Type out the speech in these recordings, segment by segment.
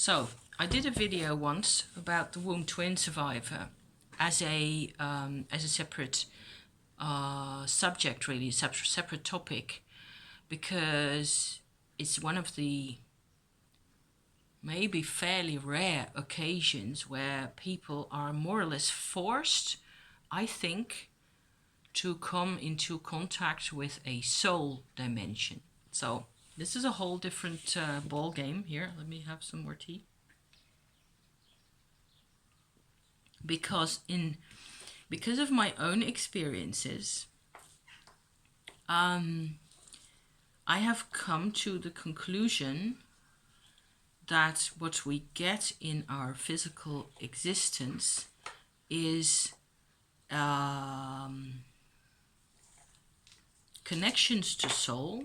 So I did a video once about the womb twin survivor as a separate subject, really separate topic, because it's one of the maybe fairly rare occasions where people are more or less forced, I think, to come into contact with a soul dimension. So this is a whole different ball game here. Let me have some more tea. Because of my own experiences, I have come to the conclusion that what we get in our physical existence is connections to soul,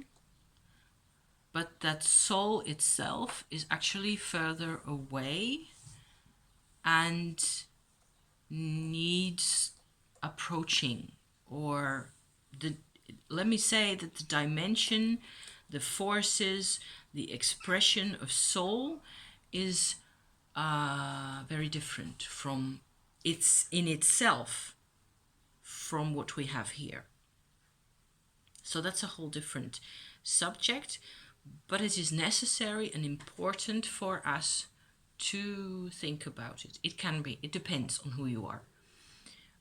but that soul itself is actually further away and needs approaching, or let me say that the dimension, the forces, the expression of soul is very different from in itself from what we have here. So that's a whole different subject, but it is necessary and important for us to think about it. It depends on who you are.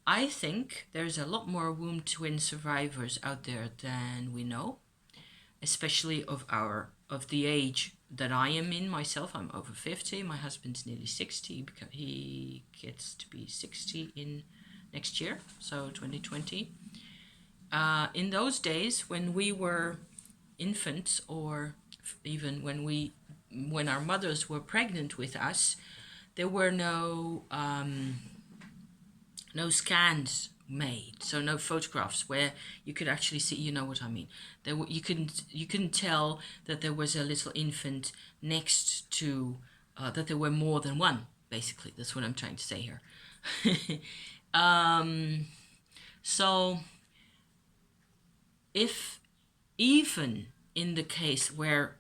I think there's a lot more womb twin survivors out there than we know, especially of the age that I am in myself. I'm over 50, my husband's nearly 60, because he gets to be 60 in next year, so 2020. In those days when we were infants, or even when our mothers were pregnant with us, there were no scans made, so no photographs where you could actually see, you know what I mean. You couldn't tell that there was a little infant next to that there were more than one. Basically, that's what I'm trying to say here. So if even in the case where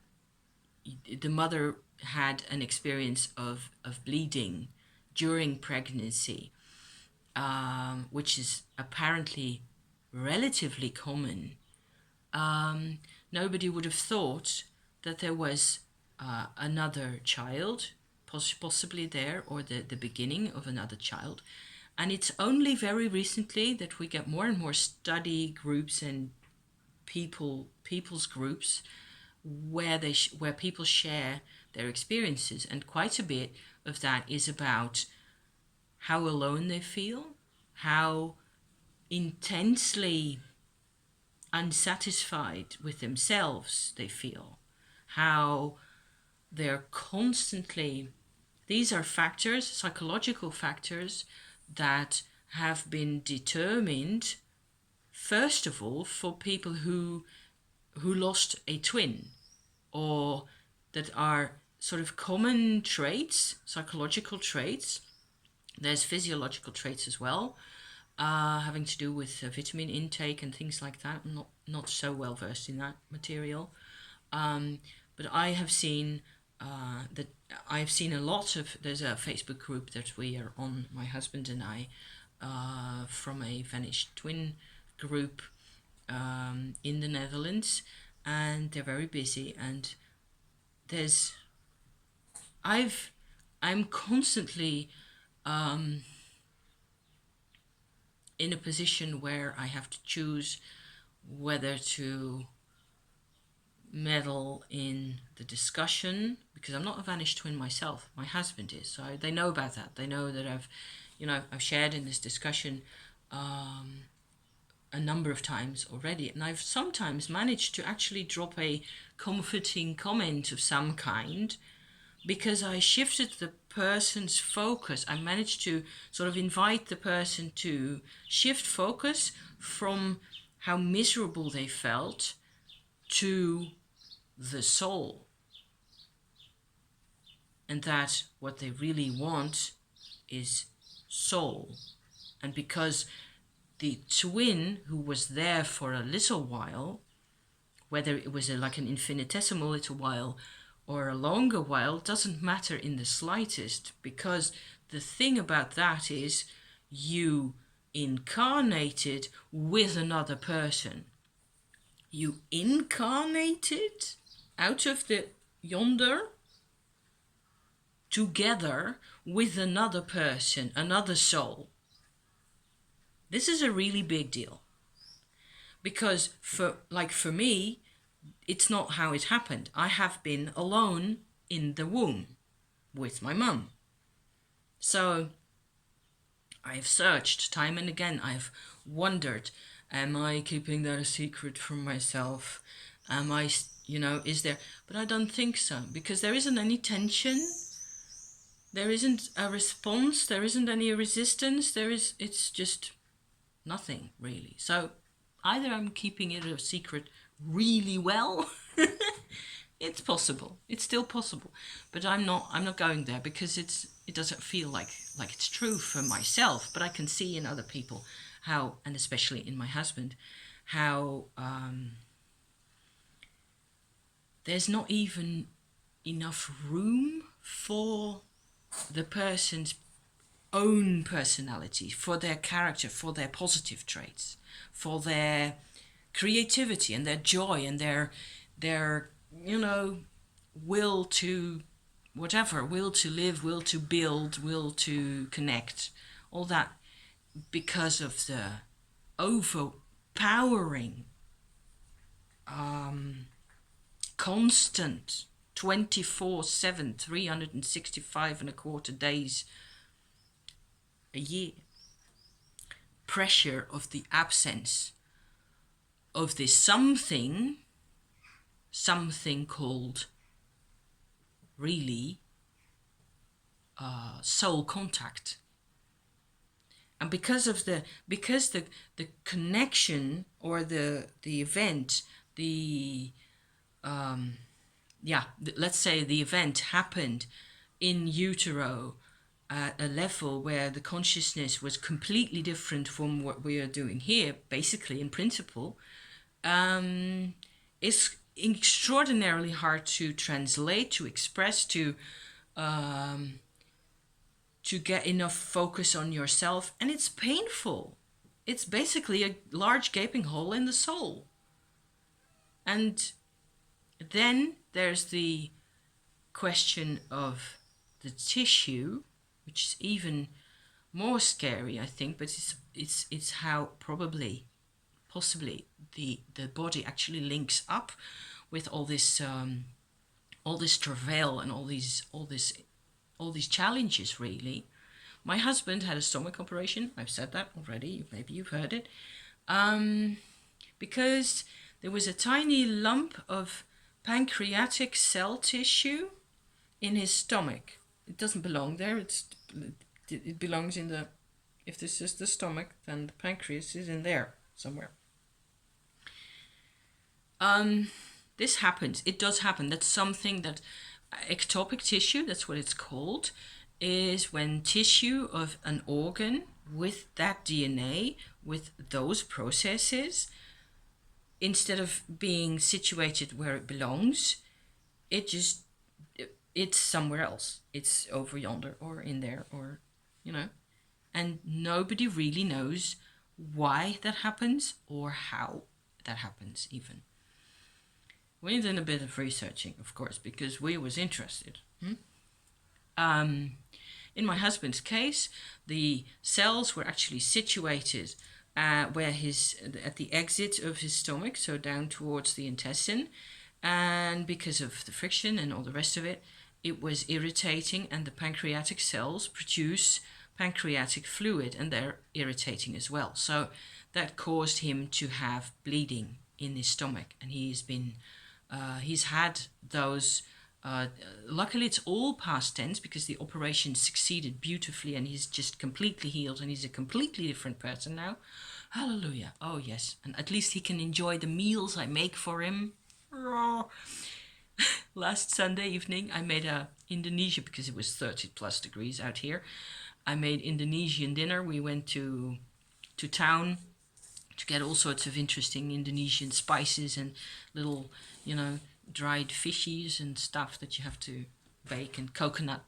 the mother had an experience of bleeding during pregnancy, which is apparently relatively common, nobody would have thought that there was another child possibly there, or the beginning of another child. And it's only very recently that we get more and more study groups and people's groups where people share their experiences, and quite a bit of that is about how alone they feel, how intensely unsatisfied with themselves they feel, how they're constantly... These are factors, psychological factors, that have been determined, first of all, for people who lost a twin, or that are sort of common traits, psychological traits. There's physiological traits as well, having to do with vitamin intake and things like that. I'm not so well versed in that material, but I have seen that I've seen a lot of... There's a Facebook group that we are on, my husband and I, from a vanished twin group in the Netherlands, and they're very busy, and I'm constantly in a position where I have to choose whether to meddle in the discussion, because I'm not a vanished twin myself. My husband is, so they know about that. They know that I've shared in this discussion a number of times already, and I've sometimes managed to actually drop a comforting comment of some kind, because I shifted the person's focus. I managed to sort of invite the person to shift focus from how miserable they felt to the soul, and that what they really want is soul. And because the twin who was there for a little while, whether it was like an infinitesimal little while or a longer while doesn't matter in the slightest, because the thing about that is you incarnated with another person. You incarnated out of the yonder together with another person, another soul. This is a really big deal, because for me, it's not how it happened. I have been alone in the womb with my mum. So I've searched time and again. I've wondered, am I keeping that a secret from myself? Am I, is there? But I don't think so, because there isn't any tension. There isn't a response. There isn't any resistance. It's just nothing really. So either I'm keeping it a secret really well. It's possible. It's still possible, but I'm not going there, because it doesn't feel like it's true for myself. But I can see in other people how, and especially in my husband, how there's not even enough room for the person's own personality, for their character, for their positive traits, for their creativity and their joy and their will to whatever, will to live, will to build, will to connect, all that, because of the overpowering constant 24/7 365 and a quarter days a year pressure of the absence of this something called really soul contact. And because the connection, or the event, let's say the event happened in utero at a level where the consciousness was completely different from what we are doing here, basically, in principle, it's extraordinarily hard to translate, to express, to get enough focus on yourself, and it's painful. It's basically a large gaping hole in the soul. And then there's the question of the tissue, which is even more scary, I think, but it's how possibly the body actually links up with all this travail and all these challenges, really. My husband had a stomach operation. I've said that already. Maybe you've heard it. Because there was a tiny lump of pancreatic cell tissue in his stomach. It doesn't belong there. It belongs in the... If this is the stomach, then the pancreas is in there somewhere. This happens. It does happen. That's something that... Ectopic tissue, that's what it's called, is when tissue of an organ with that DNA, with those processes, instead of being situated where it belongs, it's somewhere else. It's over yonder or in there, or, and nobody really knows why that happens or how that happens even. We did a bit of researching, of course, because we was interested. In my husband's case, the cells were actually situated at the exit of his stomach, so down towards the intestine, and because of the friction and all the rest of it, it was irritating, and the pancreatic cells produce pancreatic fluid, and they're irritating as well. So that caused him to have bleeding in his stomach, and he's had those. Luckily, it's all past tense, because the operation succeeded beautifully, and he's just completely healed, and he's a completely different person now. Hallelujah. Oh, yes. And at least he can enjoy the meals I make for him. Oh. Last Sunday evening, I made Indonesia, because it was 30 plus degrees out here. I made Indonesian dinner. We went to town to get all sorts of interesting Indonesian spices and little, dried fishies and stuff that you have to bake, and coconut,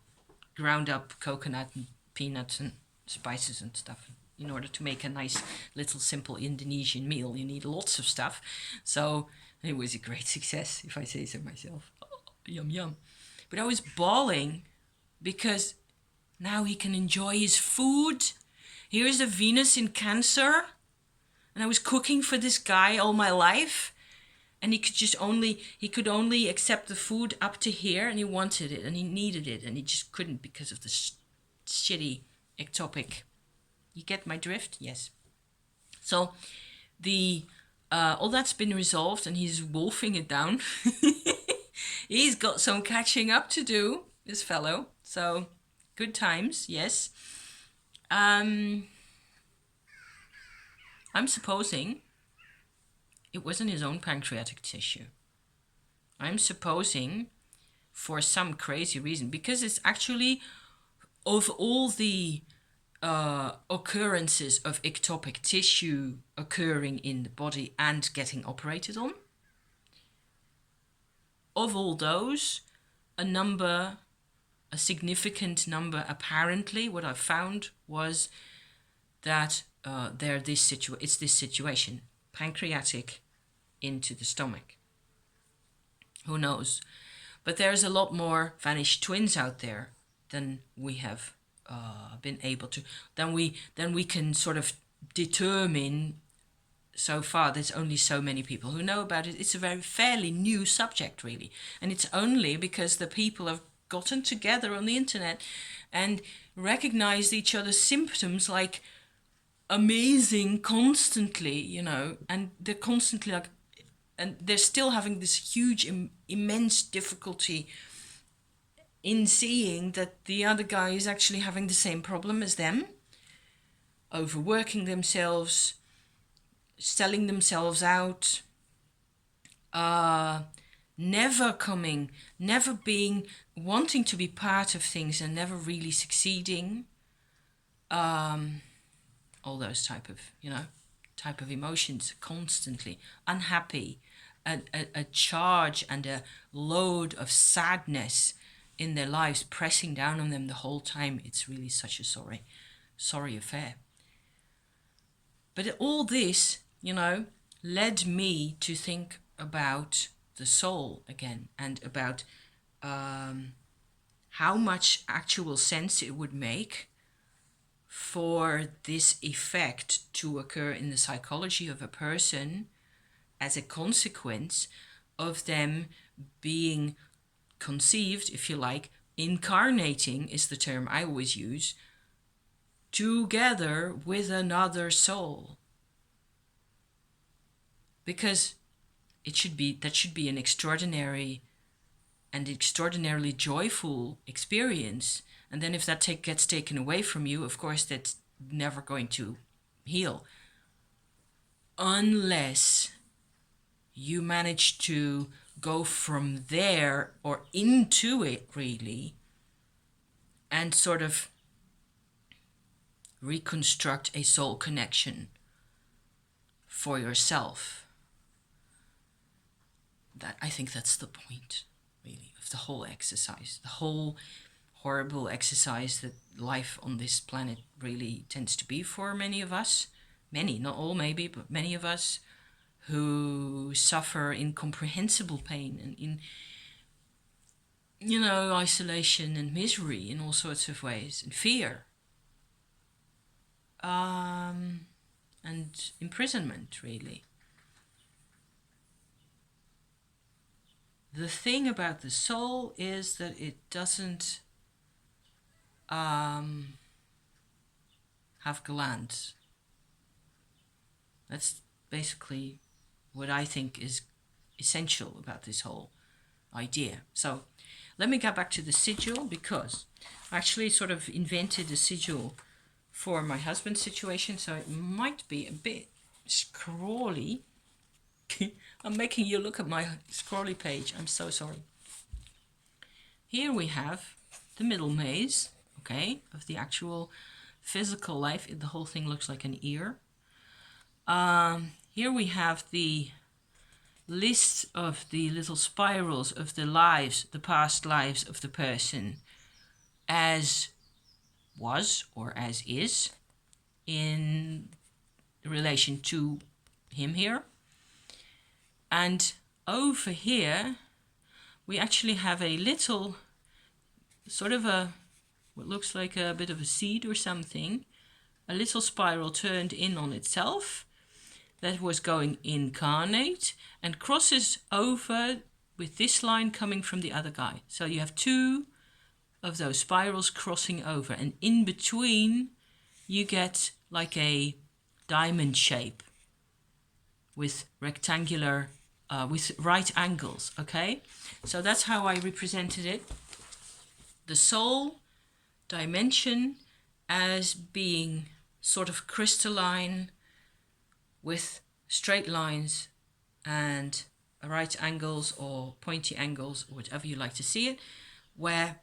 ground up coconut and peanuts and spices and stuff. In order to make a nice little simple Indonesian meal, you need lots of stuff. So it was a great success, if I say so myself. Oh, yum yum. But I was bawling because now he can enjoy his food. Here's a Venus in Cancer, and I was cooking for this guy all my life, and he could only accept the food up to here, and he wanted it and he needed it, and he just couldn't because of the shitty ectopic. You get my drift? Yes. So the all that's been resolved, and he's wolfing it down. He's got some catching up to do, this fellow. So good times, yes. I'm supposing it wasn't his own pancreatic tissue. I'm supposing, for some crazy reason, because it's actually, of all the occurrences of ectopic tissue occurring in the body and getting operated on, of all those, a significant number, apparently, what I found was that it's this situation, pancreatic into the stomach. Who knows? But there's a lot more vanished twins out there than we have been able to. Then we can sort of determine. So far, there's only so many people who know about it. It's a very fairly new subject, really. And it's only because the people have gotten together on the internet and recognized each other's symptoms like amazing constantly, and they're constantly like, and they're still having this huge, immense difficulty in seeing that the other guy is actually having the same problem as them, overworking themselves, selling themselves out, never wanting to be part of things and never really succeeding. All those type of emotions, constantly unhappy, a charge and a load of sadness in their lives pressing down on them the whole time. It's really such a sorry affair. But all this, led me to think about the soul again, and about how much actual sense it would make for this effect to occur in the psychology of a person as a consequence of them being conceived, if you like, incarnating is the term I always use, together with another soul. Because that should be an extraordinary and extraordinarily joyful experience. And then if that gets taken away from you, of course, that's never going to heal. Unless you manage to go from there or into it, really, and sort of reconstruct a soul connection for yourself. I think that's the point, really, of the whole exercise. The whole horrible exercise that life on this planet really tends to be for many of us. Many, not all maybe, but many of us who suffer incomprehensible pain and in, isolation and misery in all sorts of ways, and fear. And imprisonment, really. The thing about the soul is that it doesn't have glands. That's basically what I think is essential about this whole idea. So let me get back to the sigil, because I actually sort of invented a sigil for my husband's situation, so it might be a bit scrawly. I'm making you look at my scrawly page. I'm so sorry. Here we have the middle maze, okay, of the actual physical life. The whole thing looks like an ear. Here we have the list of the little spirals of the lives, the past lives of the person as was or as is in relation to him here. And over here, we actually have a little sort of what looks like a bit of a seed or something, a little spiral turned in on itself that was going incarnate and crosses over with this line coming from the other guy. So you have two of those spirals crossing over, and in between you get like a diamond shape with rectangular, with right angles, okay? So that's how I represented it. The soul dimension as being sort of crystalline with straight lines and right angles or pointy angles, or whatever you like to see it, where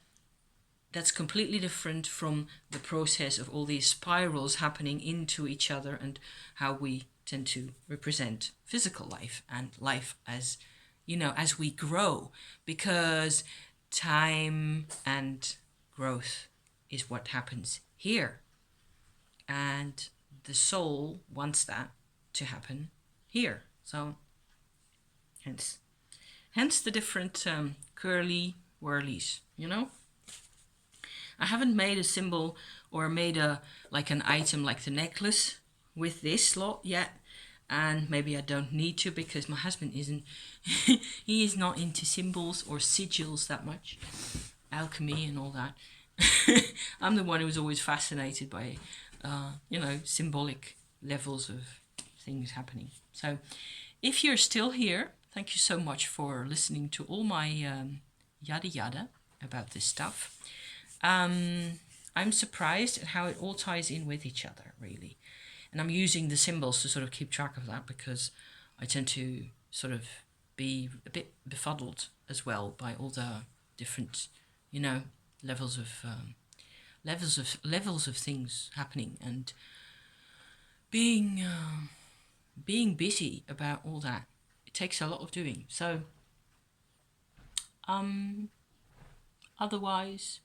that's completely different from the process of all these spirals happening into each other and how we tend to represent physical life and life as, you know, as we grow, because time and growth is what happens here. And the soul wants that to happen here. So hence the different curly whirlies, you know. I haven't made a symbol or made a like an item like the necklace with this lot yet, and maybe I don't need to because my husband isn't he is not into symbols or sigils that much, alchemy and all that. I'm the one who was always fascinated by you know, symbolic levels of things happening. So if you're still here, thank you so much for listening to all my yada yada about this stuff. I'm surprised at how it all ties in with each other, really. And I'm using the symbols to sort of keep track of that because I tend to sort of be a bit befuddled as well by all the different, you know, levels of things happening, and being busy about all that. It takes a lot of doing. So otherwise,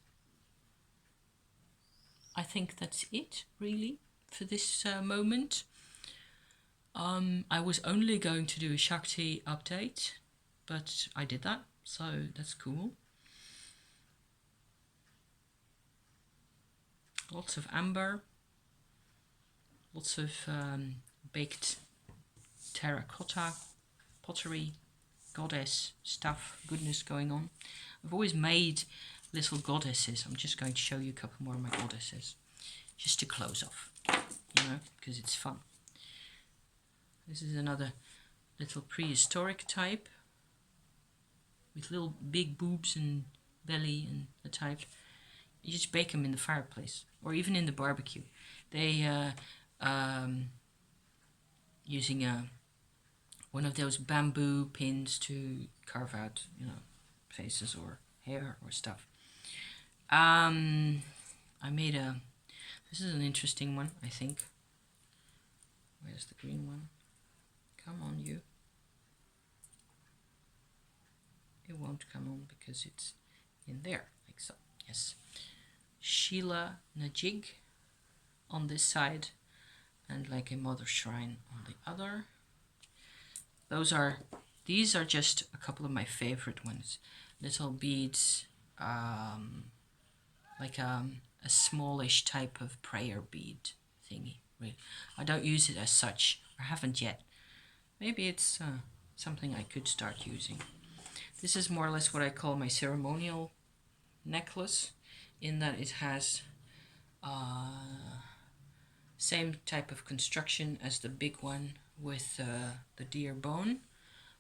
I think that's it really for this moment. I was only going to do a Shakti update, but I did that, so that's cool. Lots of amber, lots of baked terracotta, pottery, goddess stuff, goodness going on. I've always made little goddesses. I'm just going to show you a couple more of my goddesses, just to close off, you know, because it's fun. This is another little prehistoric type with little big boobs and belly and the type. You just bake them in the fireplace or even in the barbecue. They using one of those bamboo pins to carve out, you know, faces or hair or stuff. I made this is an interesting one, I think. Where's the green one? Come on, you. It won't come on because it's in there, like so. Yes. Sheila Najig on this side and like a mother shrine on the other. These are just a couple of my favorite ones. Little beads, like a smallish type of prayer bead thingy. Really. I don't use it as such, or haven't yet. Maybe it's something I could start using. This is more or less what I call my ceremonial necklace, in that it has same type of construction as the big one with the deer bone,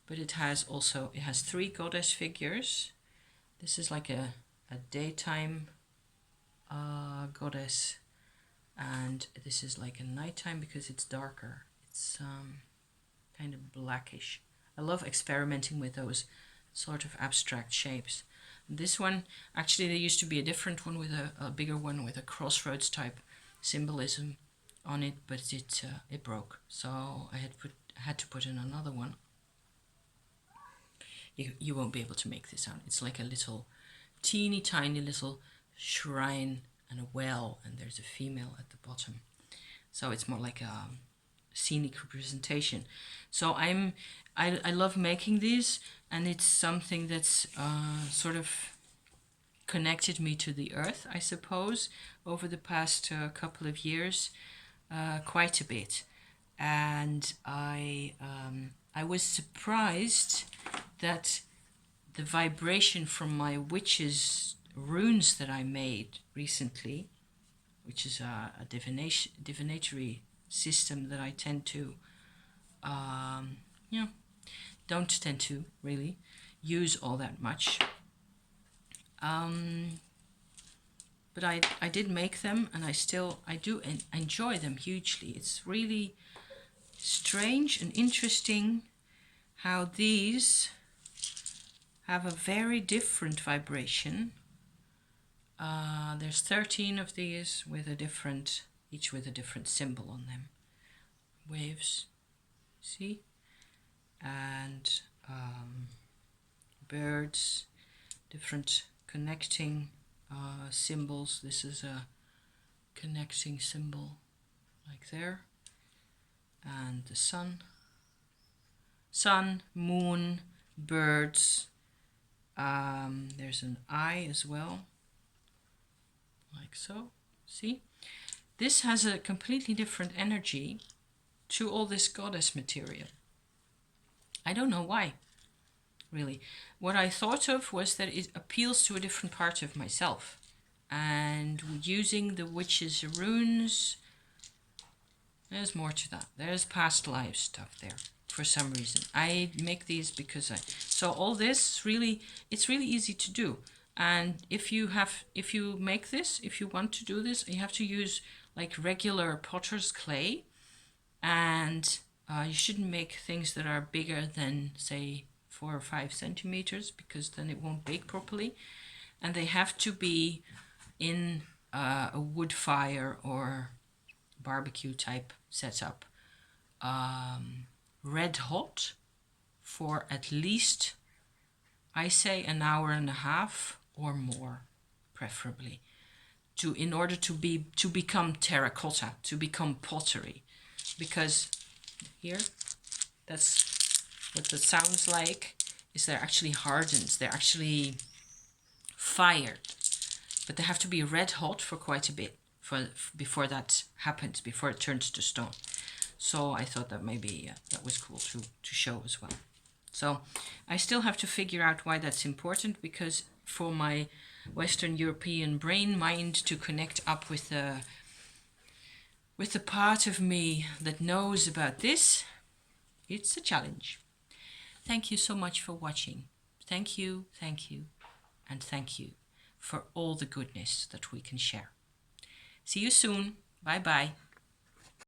but it has 3 goddess figures. This is like a daytime goddess, and this is like a nighttime because it's darker. It's kind of blackish. I love experimenting with those sort of abstract shapes. This one, actually there used to be a different one with a bigger one with a crossroads type symbolism on it, but it broke, so I had to put in another one. You won't be able to make this sound. It's like a little teeny tiny little shrine and a well, and there's a female at the bottom. So it's more like a scenic representation. So I love making these, and it's something that's sort of connected me to the earth, I suppose, over the past couple of years, quite a bit. And I was surprised that the vibration from my witch's runes that I made recently, which is a divinatory system that I tend to, don't tend to really use all that much. But I did make them, and I do enjoy them hugely. It's really strange and interesting how these have a very different vibration. There's 13 of these with each with a different symbol on them. Waves, see? And birds, different connecting symbols. This is a connecting symbol, like there. And the sun, moon, birds. There's an eye as well, like so. See? This has a completely different energy to all this goddess material. I don't know why, really. What I thought of was that it appeals to a different part of myself. And using the witch's runes, there's more to that. There's past life stuff there for some reason. I make these because so all this really, it's really easy to do. And if you make this, if you want to do this, you have to use like regular potter's clay, and you shouldn't make things that are bigger than, say, 4 or 5 centimeters, because then it won't bake properly. And they have to be in a wood fire or barbecue type setup, red hot for at least, I say, an hour and a half or more, preferably, in order to become terracotta, to become pottery. Because here, that's what that sounds like, is they're actually hardened, they're actually fired, but they have to be red hot for quite a bit before that happens, before it turns to stone. So I thought that maybe that was cool to show as well. So I still have to figure out why that's important, because for my Western European brain mind to connect up with the part of me that knows about this, it's a challenge. Thank you so much for watching. Thank you, and thank you for all the goodness that we can share. See you soon. Bye-bye.